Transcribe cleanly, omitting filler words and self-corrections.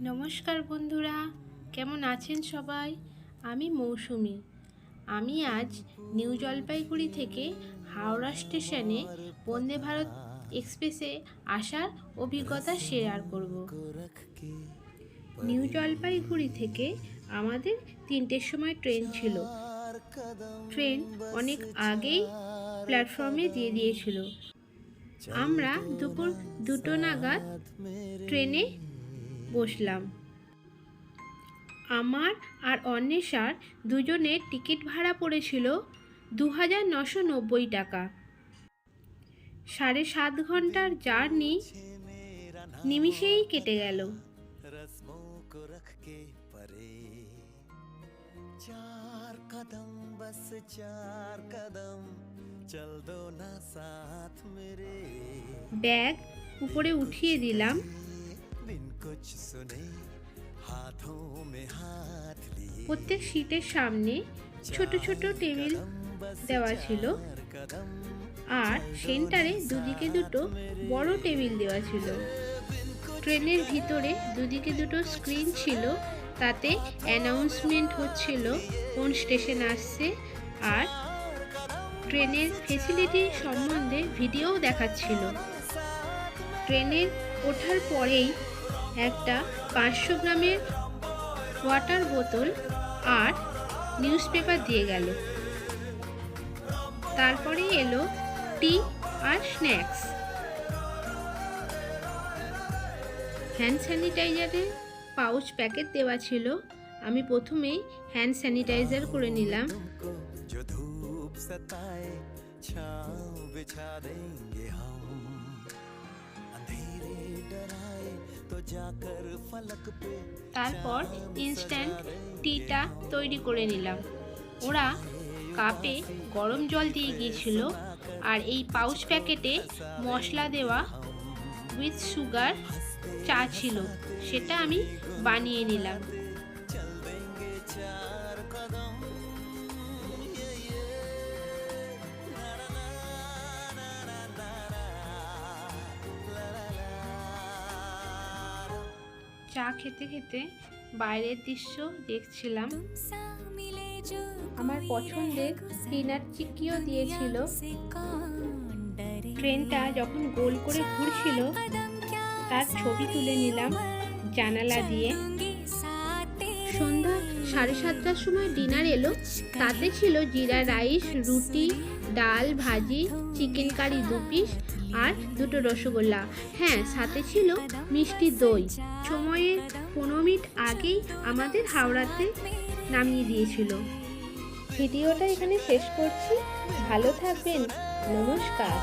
নমস্কার বন্ধুরা, কেমন আছেন সবাই? আমি মৌসুমি। আমি আজ নিউ জলপাইগুড়ি থেকে হাওড়া স্টেশনে বন্দে ভারত এক্সপ্রেসে আসার অভিজ্ঞতা শেয়ার করব। নিউ জলপাইগুড়ি থেকে আমাদের 3টের সময় ট্রেন ছিল। ট্রেন অনেক আগেই প্ল্যাটফর্মে দিয়ে দিয়েছিল। আমরা দুপুর 2টো নাগাদ ট্রেনে বসলাম। আমার আর অন্বেষার দুজনের টিকিট ভাড়া পড়েছিল 2990 টাকা। 7.5 ঘন্টার জার্নি নিমিষেই কেটে গেল। ব্যাগ উপরে উঠিয়ে দিলাম। প্রত্যেক সিটের সামনে ছোট ছোট টেবিল দেওয়া ছিল, আর সেন্টারে দুদিকে দুটো বড় টেবিল দেওয়া ছিল। ট্রেনের ভিতরে দুদিকে দুটো স্ক্রিন ছিল, তাতে অ্যানাউন্সমেন্ট হচ্ছিল কোন স্টেশন আসছে, আর ট্রেনের ফেসিলিটি সম্বন্ধে ভিডিও দেখাচ্ছিল। ট্রেনের ওঠার পরেই একটা 500 গ্রামের ওয়াটার বোতল আর নিউজ পেপার দিয়ে গেল। তারপরে এলো টি আর স্ন্যাক্স। হ্যান্ড স্যানিটাইজারের পাউচ প্যাকেট দেওয়া ছিল। আমি প্রথমেই হ্যান্ড স্যানিটাইজার করে নিলাম। তারপর ইনস্ট্যান্ট টিটা তৈরি করে নিলাম। ওরা কাপে গরম জল দিয়ে গিয়েছিল, আর এই পাউচ প্যাকেটে মশলা দেওয়া উইথ সুগার চা ছিল, সেটা আমি বানিয়ে নিলাম। চা খেতে খেতে বাইরের দৃশ্য দেখছিলাম। আমার পছন্দের পিনাট চিক্কিও দিয়েছিল। ট্রেনটা যখন গোল করে ঘুরছিল তার ছবি তুলে নিলাম জানালা দিয়ে। সন্ধ্যা 7:30টার সময় ডিনার এলো। তাতে ছিল জিরা রাইস, রুটি, ডাল, ভাজি, চিকেন কারি 2 পিস আর 2টো রসগোল্লা। হ্যাঁ, সাথে ছিল মিষ্টি দই। সময়ের 15 মিনিট আগেই আমাদের হাওড়াতে নামিয়ে দিয়েছিল। ভিডিওটা এখানে শেষ করছি। ভালো থাকবেন। নমস্কার।